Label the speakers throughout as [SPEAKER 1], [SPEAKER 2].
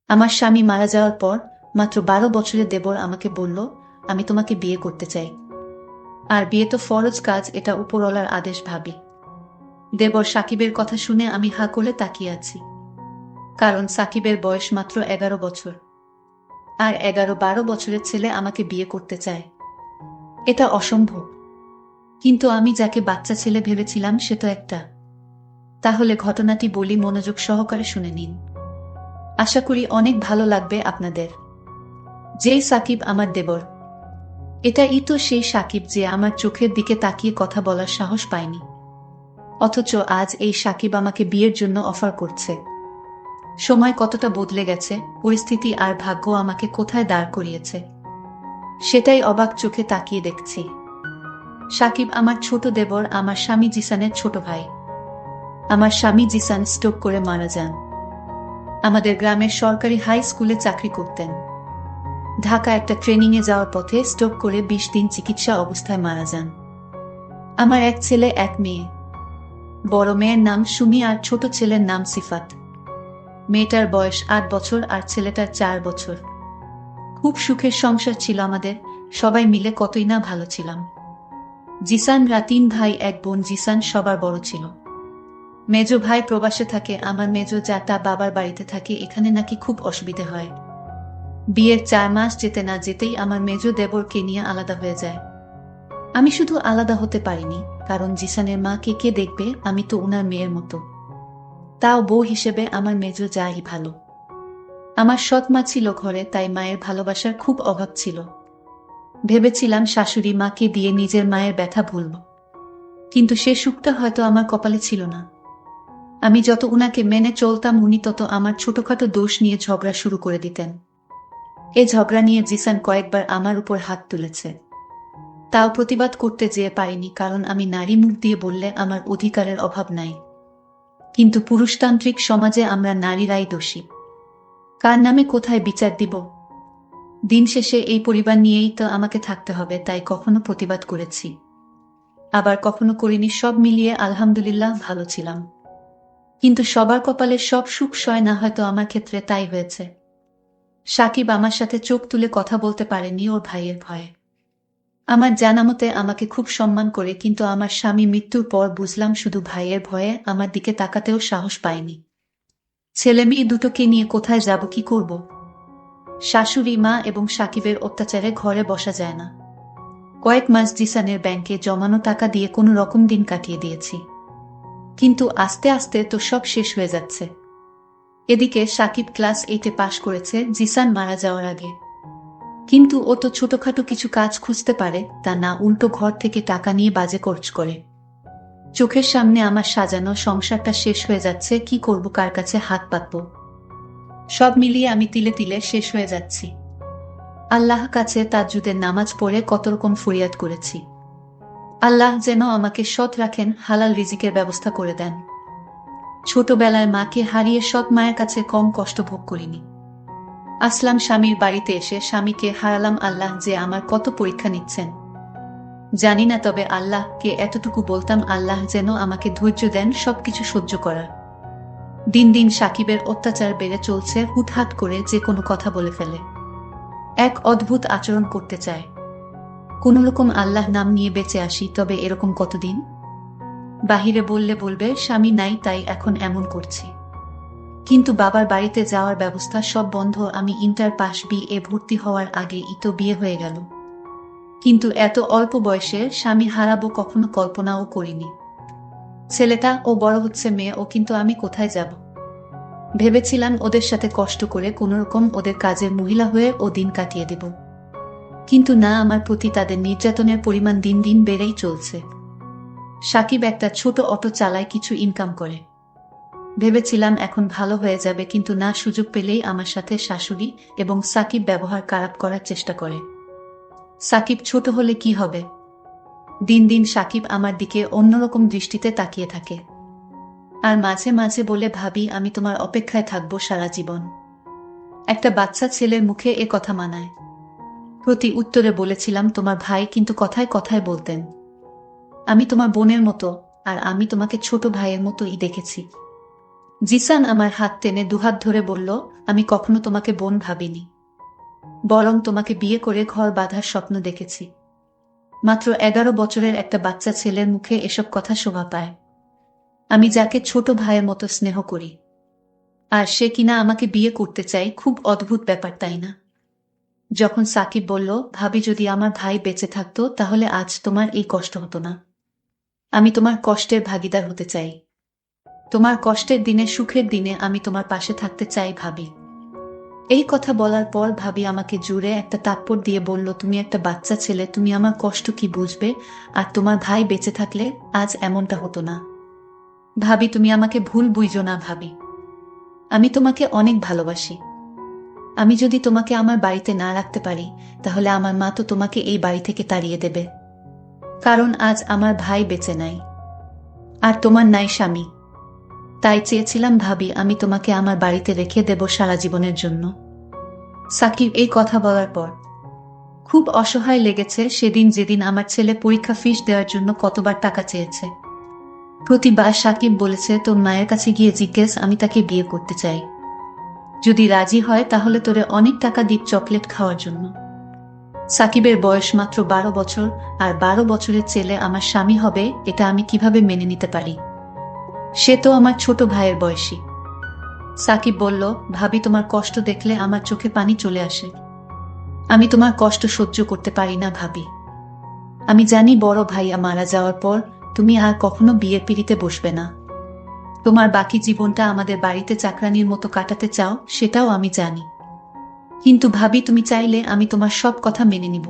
[SPEAKER 1] আমার স্বামী মারা যাওয়ার পর মাত্র 12 বছরের দেবর আমাকে বলল, আমি তোমাকে বিয়ে করতে চাই। আর বিয়ে তো ফরজ কাজ, এটা উপরওয়ালার আদেশ ভাবি। দেবর সাকিবের কথা শুনে আমি হা করে তাকিয়ে আছি। কারণ সাকিবের বয়স মাত্র 11 বছর। আর 11-12 বছরের ছেলে আমাকে বিয়ে করতে চায়, এটা অসম্ভব। কিন্তু আমি যাকে বাচ্চা ছেলে ভেবেছিলাম সে তো একটা। তাহলে ঘটনাটি বলি, মনোযোগ সহকারে শুনে নিন। আশা করি অনেক ভালো লাগবে আপনাদের। যেই সাকিব আমার দেবর, এটাই তো সেই সাকিব যে আমার চোখের দিকে তাকিয়ে কথা বলার সাহস পায়নি। অথচ আজ এই সাকিব আমাকে বিয়ের জন্য অফার করছে। সময় কতটা বদলে গেছে, পরিস্থিতি আর ভাগ্য আমাকে কোথায় দাঁড় করিয়েছে সেটাই অবাক চোখে তাকিয়ে দেখছি। সাকিব আমার ছোট দেবর, আমার স্বামী জিসানের ছোট ভাই। আমার স্বামী জিসান স্ট্রোক করে মারা যান। আমাদের গ্রামের সরকারি হাই স্কুলে চাকরি করতেন। ঢাকা একটা ট্রেনিংয়ে যাওয়ার পথে স্ট্রোক করে 20 দিন চিকিৎসা অবস্থায় মারা যান। আমার এক ছেলে এক মেয়ে। বড় মেয়ের নাম সুমি আর ছোট ছেলের নাম সিফাত। মেয়েটার বয়স 8 বছর আর ছেলেটার 4 বছর। খুব সুখের সংসার ছিল আমাদের, সবাই মিলে কতই না ভালো ছিলাম। জিসানরা 3 ভাই 1 বোন। জিসান সবার বড় ছিল। মেজো ভাই প্রবাসে থাকে, আমার মেজো জাটা বাবার বাড়িতে থাকে। এখানে নাকি খুব অসুবিধে হয়। বিয়ের 4 মাস যেতে না যেতেই আমার মেজো দেবরকে নিয়ে আলাদা হয়ে যায়। আমি শুধু আলাদা হতে পারিনি, কারণ জিসানের মাকে কে দেখবে, আমি তো উনার মেয়ের মতো। তাও বউ হিসেবে আমার মেজো যাই ভালো। আমার সৎ মা ছিল ঘরে, তাই মায়ের ভালোবাসার খুব অভাব ছিল। ভেবেছিলাম শাশুড়ি মাকে দিয়ে নিজের মায়ের ব্যথা ভুলব, কিন্তু সে সুখটা হয়তো আমার কপালে ছিল না। আমি যত উনাকে মেনে চলতাম, উনি তত আমার ছোটখাটো দোষ নিয়ে ঝগড়া শুরু করে দিতেন। এ ঝগড়া নিয়ে জিসান কয়েকবার আমার উপর হাত তুলেছে। তাও প্রতিবাদ করতে যেয়ে পারিনি, কারণ আমি নারী, মুখ দিয়ে বললে আমার অধিকারের অভাব নাই। কিন্তু পুরুষতান্ত্রিক সমাজে আমরা নারীরাই দোষী। কার নামে কোথায় বিচার দিব? দিন শেষে এই পরিবার নিয়েই তো আমাকে থাকতে হবে, তাই কখনো প্রতিবাদ করেছি, আবার কখনো করিনি। সব মিলিয়ে আলহামদুলিল্লাহ ভালো ছিলাম। কিন্তু সবার কপালে সব সুখ সয় না, হয়তো আমার ক্ষেত্রে তাই হয়েছে। সাকিব আমার সাথে চোখ তুলে কথা বলতে পারেনি ওর ভাইয়ের ভয়ে। আমার জানামতে আমাকে খুব সম্মান করে, কিন্তু আমার স্বামী মৃত্যুর পর বুঝলাম শুধু ভাইয়ের ভয়ে আমার দিকে তাকাতেও সাহস পায়নি। ছেলে মেয়ে দুটোকে নিয়ে কোথায় যাব, কি করব? শাশুড়ি মা এবং সাকিবের অত্যাচারে ঘরে বসা যায় না। কয়েক মাস জিসানের ব্যাংকে জমানো টাকা দিয়ে কোনো রকম দিন কাটিয়ে দিয়েছি। কিন্তু আস্তে আস্তে তো সব শেষ হয়ে যাচ্ছে। এদিকে সাকিব ক্লাস 8-এ পাশ করেছে জিসান মারা যাওয়ার আগে। কিন্তু ও তো ছোটখাটো কিছু কাজ খুঁজতে পারে, তা না, উল্টো ঘর থেকে টাকা নিয়ে বাজে খরচ করে। চোখের সামনে আমার সাজানো সংসারটা শেষ হয়ে যাচ্ছে, কি করব, কার কাছে হাত পাতব? সব মিলিয়ে আমি তিলে তিলে শেষ হয়ে যাচ্ছি। আল্লাহ কাছে তাজ্জুদের নামাজ পড়ে কত রকম ফরিয়াদ করেছি। আল্লাহ যেন আমাকে সৎ রাখেন, হালাল রিজিকের ব্যবস্থা করে দেন। ছোটবেলায় মাকে হারিয়ে সৎ মায়ের কাছে কম কষ্ট ভোগ করিনি। আসলাম স্বামীর বাড়িতে এসে স্বামীকে হারালাম। আল্লাহ যে আমার কত পরীক্ষা নিচ্ছেন জানি না, তবে আল্লাহকে এতটুকু বলতাম, আল্লাহ যেন আমাকে ধৈর্য দেন সবকিছু সহ্য করার। দিন দিন সাকিবের অত্যাচার বেড়ে চলছে। হুটহাট করে যে কোনো কথা বলে ফেলে, এক অদ্ভুত আচরণ করতে চায়। কোনোরকম আল্লাহ নাম নিয়ে বেঁচে আসি, তবে এরকম কতদিন? বাহিরে বললে বলবে স্বামী নাই, তাই এখন এমন করছি। কিন্তু বাবার বাড়িতে যাওয়ার ব্যবস্থা সব বন্ধ। আমি ইন্টার পাস, বিএ ভর্তি হওয়ার আগে তো বিয়ে হয়ে গেল। কিন্তু এত অল্প বয়সে স্বামী হারাবো কখনো কল্পনাও করিনি। ছেলেটা ও বড় হচ্ছে, মেয়ে ও, কিন্তু আমি কোথায় যাব? ভেবেছিলাম ওদের সাথে কষ্ট করে কোনোরকম ওদের কাজের মহিলা হয়ে ও দিন কাটিয়ে দেব। কিন্তু না, আমার প্রতি তাদের নির্যাতনের পরিমাণ দিন দিন বেড়েই চলছে। সাকিব একটা ছোট অটো চালায়, কিছু ইনকাম করে। ভেবেছিলাম এখন ভালো হয়ে যাবে, কিন্তু না, সুযোগ পেলেই আমার সাথে শাশুড়ি এবং সাকিব ব্যবহার খারাপ করার চেষ্টা করে। সাকিব ছোট হলে কি হবে? দিন দিন সাকিব আমার দিকে অন্যরকম দৃষ্টিতে তাকিয়ে থাকে। আর মাঝে মাঝে বলে, ভাবি আমি তোমার অপেক্ষায় থাকবো সারা জীবন। একটা বাচ্চা ছেলের মুখে এ কথা মানায়? প্রতি উত্তরে বলেছিলাম, তোমার ভাই কিন্তু কথায় কথায় বলতেন, আমি তোমার বোনের মতো, আর আমি তোমাকে ছোট ভাইয়ের মতোই দেখেছি। জিসান আমার হাত টেনে দুহাত ধরে বলল, আমি কখনো তোমাকে বোন ভাবিনি, বরং তোমাকে বিয়ে করে ঘর বাঁধার স্বপ্ন দেখেছি। মাত্র 11 বছরের একটা বাচ্চা ছেলের মুখে এসব কথা শোভা পায়। আমি যাকে ছোট ভাইয়ের মতো স্নেহ করি, আর সে কিনা আমাকে বিয়ে করতে চাই, খুব অদ্ভুত ব্যাপার তাই না? যখন সাকিব বলল, ভাবি যদি আমার ভাই বেঁচে থাকতো তাহলে আজ তোমার এই কষ্ট হতো না। আমি তোমার কষ্টের ভাগিদার হতে চাই। তোমার কষ্টের দিনে, সুখের দিনে আমি তোমার পাশে থাকতে চাই ভাবি। এই কথা বলার পর ভাবি আমাকে জুড়ে একটা থাপ্পড় দিয়ে বলল, তুমি একটা বাচ্চা ছেলে, তুমি আমার কষ্ট কি বুঝবে? আর তোমার ভাই বেঁচে থাকলে আজ এমনটা হতো না। ভাবি তুমি আমাকে ভুল বুঝো না ভাবি, আমি তোমাকে অনেক ভালোবাসি। আমি যদি তোমাকে আমার বাড়িতে না রাখতে পারি তাহলে আমার মা তো তোমাকে এই বাড়ি থেকে তাড়িয়ে দেবে, কারণ আজ আমার ভাই বেঁচে নাই আর তোমার নাই স্বামী। তাই চেয়েছিলাম ভাবি আমি তোমাকে আমার বাড়িতে রেখে দেব সারা জীবনের জন্য। সাকিব এই কথা বলার পর খুব অসহায় লেগেছে সেদিন, যেদিন আমার ছেলে পরীক্ষা ফিস দেওয়ার জন্য কতবার টাকা চেয়েছে। প্রতিবার সাকিব বলেছে, তোর মায়ের কাছে গিয়ে জিজ্ঞেস, আমি তাকে বিয়ে করতে চাই, যদি রাজি হয় তাহলে তোরে অনেক টাকা দিব চকলেট খাওয়ার জন্য। সাকিবের বয়স মাত্র 12 বছর, আর 12 বছরের ছেলে আমার স্বামী হবে, এটা আমি কিভাবে মেনে নিতে পারি? সে তো আমার ছোট ভাইয়ের বয়সী। সাকিব বলল, ভাবি তোমার কষ্ট দেখলে আমার চোখে পানি চলে আসে। আমি তোমার কষ্ট সহ্য করতে পারি না ভাবি। আমি জানি বড় ভাইয়া মারা যাওয়ার পর তুমি আর কখনো বিয়ের পিড়িতে বসবে না। তোমার বাকি জীবনটা আমাদের বাড়িতে চাকরানির মতো কাটাতে চাও, সেটাও আমি জানি। কিন্তু ভাবি তুমি চাইলে আমি তোমার সব কথা মেনে নিব।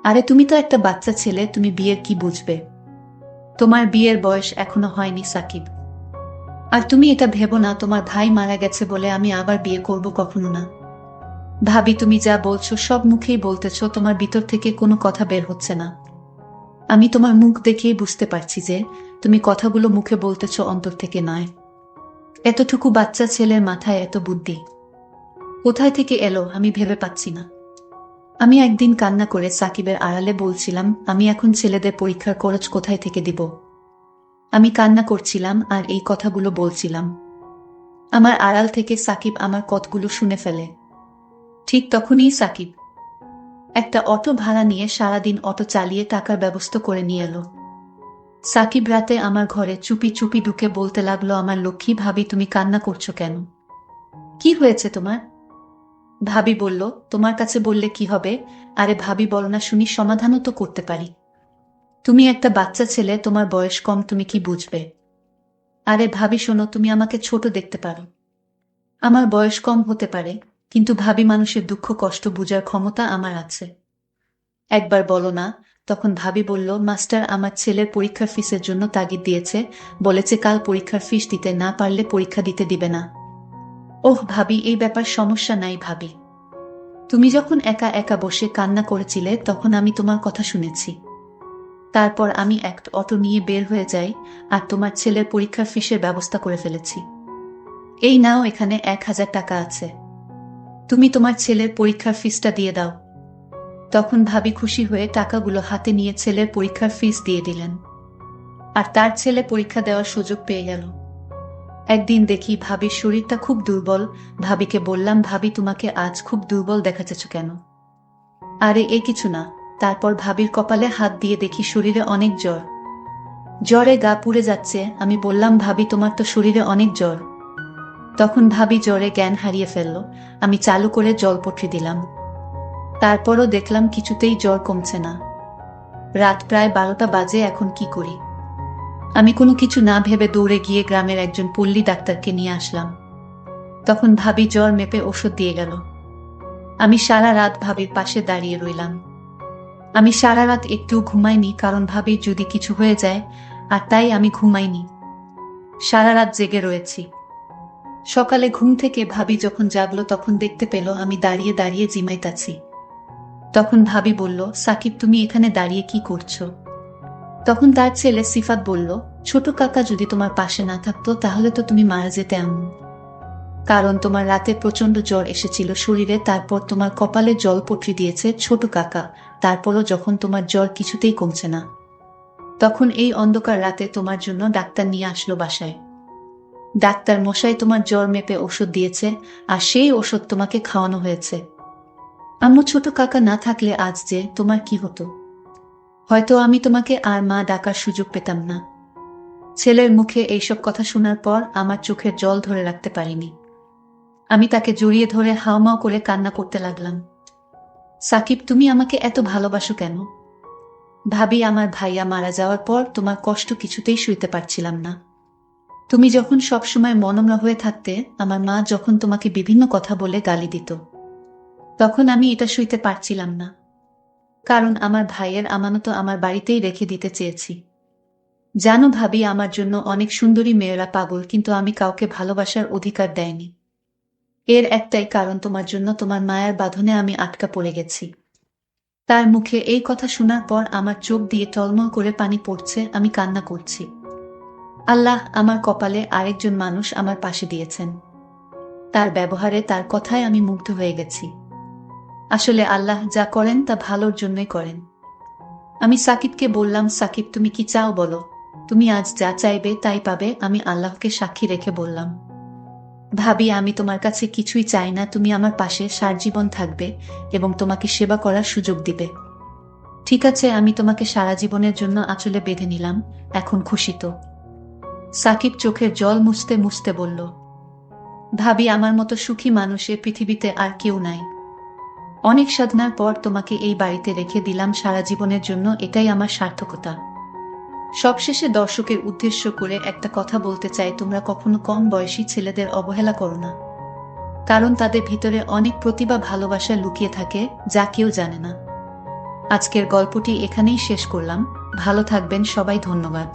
[SPEAKER 1] আরে তুমি তো একটা বাচ্চা ছেলে, তুমি বিয়ের কি বুঝবে? তোমার বিয়ের বয়স এখনো হয়নি সাকিব। আর তুমি এটা ভেবো না তোমার ভাই মারা গেছে বলে আমি আবার বিয়ে করব, কখনো না। ভাবি তুমি যা বলছো সব মুখেই বলতেছো, তোমার ভিতর থেকে কোনো কথা বের হচ্ছে না। আমি তোমার মুখ দেখেই বুঝতে পারছি যে তুমি কথাগুলো মুখে বলতেছো, অন্তর থেকে নয়। এতটুকু বাচ্চা ছেলের মাথায় এত বুদ্ধি কোথায় থেকে এলো আমি ভেবে পাচ্ছি না। আমি একদিন কান্না করে সাকিবের আড়ালে বলছিলাম, আমি এখন ছেলেদের পরীক্ষার খরচ কোথায় থেকে দিব? আমি কান্না করছিলাম আর এই কথাগুলো বলছিলাম। আমার আড়াল থেকে সাকিব আমার কথাগুলো শুনে ফেলে। ঠিক তখনই সাকিব একটা অটো ভাড়া নিয়ে সারাদিন অটো চালিয়ে টাকার ব্যবস্থা করে নিয়ে এলো। সাকিব রাতে আমার ঘরে চুপি চুপি ঢুকে বলতে লাগলো, আমার লক্ষ্মী ভাবি তুমি কান্না করছো কেন? কি হয়েছে তোমার? ভাবি বলল, তোমার কাছে বললে কি হবে? আরে ভাবি বলো না শুনি, সমাধানও তো করতে পারি। তুমি একটা বাচ্চা ছেলে, তোমার বয়স কম, তুমি কি বুঝবে? আরে ভাবি শোনো, তুমি আমাকে ছোট দেখতে পারো, আমার বয়স কম হতে পারে, কিন্তু ভাবি মানুষের দুঃখ কষ্ট বুঝার ক্ষমতা আমার আছে। একবার বলো না। তখন ভাবি বলল, মাস্টার আমার ছেলের পরীক্ষার ফিসের জন্য তাগিদ দিয়েছে, বলেছে কাল পরীক্ষার ফিস দিতে না পারলে পরীক্ষা দিতে দিবে না। ওহ ভাবি এই ব্যাপার সমস্যা নাই ভাবি, তুমি যখন একা একা বসে কান্না করেছিলে তখন আমি তোমার কথা শুনেছি। তারপর আমি একটা অটো নিয়ে বের হয়ে যাই আর তোমার ছেলের পরীক্ষার ফিসের ব্যবস্থা করে ফেলেছি। এই নাও, এখানে 1000 টাকা আছে, তুমি তোমার ছেলের পরীক্ষার ফিসটা দিয়ে দাও। তখন ভাবি খুশি হয়ে টাকাগুলো হাতে নিয়ে ছেলের পরীক্ষার ফিস দিয়ে দিলেন, আর তার ছেলে পরীক্ষা দেওয়ার সুযোগ পেয়ে গেল। একদিন দেখি ভাবির শরীরটা খুব দুর্বল। ভাবিকে বললাম, ভাবি তোমাকে আজ খুব দুর্বল দেখাচ্ছে কেন? আরে এ কিছু না। তারপর ভাবির কপালে হাত দিয়ে দেখি শরীরে অনেক জ্বর, জ্বরে গা পুড়ে যাচ্ছে। আমি বললাম, ভাবি তোমার তো শরীরে অনেক জ্বর। তখন ভাবি জ্বরে জ্ঞান হারিয়ে ফেলল। আমি চালু করে জলপট্রি দিলাম, তারপরও দেখলাম কিছুতেই জ্বর কমছে না। রাত প্রায় 12টা বাজে, এখন কি করি? আমি কোনো কিছু না ভেবে দৌড়ে গিয়ে গ্রামের একজন পল্লী ডাক্তারকে নিয়ে আসলাম। তখন ভাবি জ্বর মেপে ওষুধ দিয়ে গেল। আমি সারা রাত ভাবির পাশে দাঁড়িয়ে রইলাম। আমি সারা রাত একটু ঘুমাইনি, কারণ ভাবির যদি কিছু হয়ে যায়, আর তাই আমি ঘুমাইনি, সারা রাত জেগে রয়েছি। সকালে ঘুম থেকে ভাবি যখন জাগলো তখন দেখতে পেল আমি দাঁড়িয়ে দাঁড়িয়ে জিমাইতাছি। তখন ভাবি বলল, সাকিব তুমি এখানে দাঁড়িয়ে কি করছো? তখন তার ছেলে সিফাত বলল, ছোট কাকা যদি তোমার পাশে না থাকতো তাহলে তো তুমি মারা যেতে এমন, কারণ তোমার রাতে প্রচন্ড জ্বর এসেছিল শরীরে, তারপর তোমার কপালে জলপট্রি দিয়েছে ছোট কাকা, তারপরও যখন তোমার জ্বর কিছুতেই কমছে না, তখন এই অন্ধকার রাতে তোমার জন্য ডাক্তার নিয়ে আসলো বাসায়। ডাক্তার মশাই তোমার জ্বর মেপে ওষুধ দিয়েছে, আর সেই ওষুধ তোমাকে খাওয়ানো হয়েছে। আম্মু ছোট কাকা না থাকলে আজ যে তোমার কি হতো? হয়তো আমি তোমাকে আর মা ডাকার সুযোগ পেতাম না। ছেলের মুখে এইসব কথা শোনার পর আমার চোখের জল ধরে রাখতে পারিনি। আমি তাকে জড়িয়ে ধরে হাউমাউ করে কান্না করতে লাগলাম। সাকিব, তুমি আমাকে এত ভালোবাসো কেন? ভাবি, আমার ভাইয়া মারা যাওয়ার পর তোমার কষ্ট কিছুতেই সইতে পারছিলাম না। তুমি যখন সবসময় মনমরা হয়ে থাকতে, আমার মা যখন তোমাকে বিভিন্ন কথা বলে গালি দিত, তখন আমি এটা সইতে পারছিলাম না। কারণ আমার ভাইয়ের আমানত আমার বাড়িতেই রেখে দিতে চেয়েছি। জানো ভাবি, আমার জন্য অনেক সুন্দরী মেয়েরা পাগল, কিন্তু আমি কাউকে ভালোবাসার অধিকার দেয়নি। এর একটাই কারণ, তোমার জন্য তোমার মায়ের বাঁধনে আমি আটকা পড়ে গেছি। তার মুখে এই কথা শোনার পর আমার চোখ দিয়ে টলমল করে পানি পড়ছে, আমি কান্না করছি। আল্লাহ আমার কপালে আরেকজন মানুষ আমার পাশে দিয়েছেন। তার ব্যবহারে, তার কথায় আমি মুগ্ধ হয়ে গেছি। আসলে আল্লাহ যা করেন তা ভালোর জন্যই করেন। আমি সাকিবকে বললাম, সাকিব তুমি কি চাও বলো, তুমি আজ যা চাইবে তাই পাবে। আমি আল্লাহকে সাক্ষী রেখে বললাম, ভাবি আমি তোমার কাছে কিছুই চাই না, তুমি আমার পাশে সারাজীবন থাকবে এবং তোমাকে সেবা করার সুযোগ দিবে। ঠিক আছে, আমি তোমাকে সারা জীবনের জন্য আঁচলে বেঁধে নিলাম, এখন খুশি তো? সাকিব চোখের জল মুছতে মুছতে বলল, ভাবি আমার মতো সুখী মানুষ এ পৃথিবীতে আর কেউ নাই। অনেক সাধনার পর তোমাকে এই বাড়িতে রেখে দিলাম সারা জীবনের জন্য, এটাই আমার সার্থকতা। সবশেষে দর্শকের উদ্দেশ্য করে একটা কথা বলতে চাই, তোমরা কখনো কম বয়সী ছেলেদের অবহেলা করো না। কারণ তাদের ভিতরে অনেক প্রতিভা, ভালোবাসা লুকিয়ে থাকে, যা কেউ জানে না। আজকের গল্পটি এখানেই শেষ করলাম। ভালো থাকবেন সবাই, ধন্যবাদ।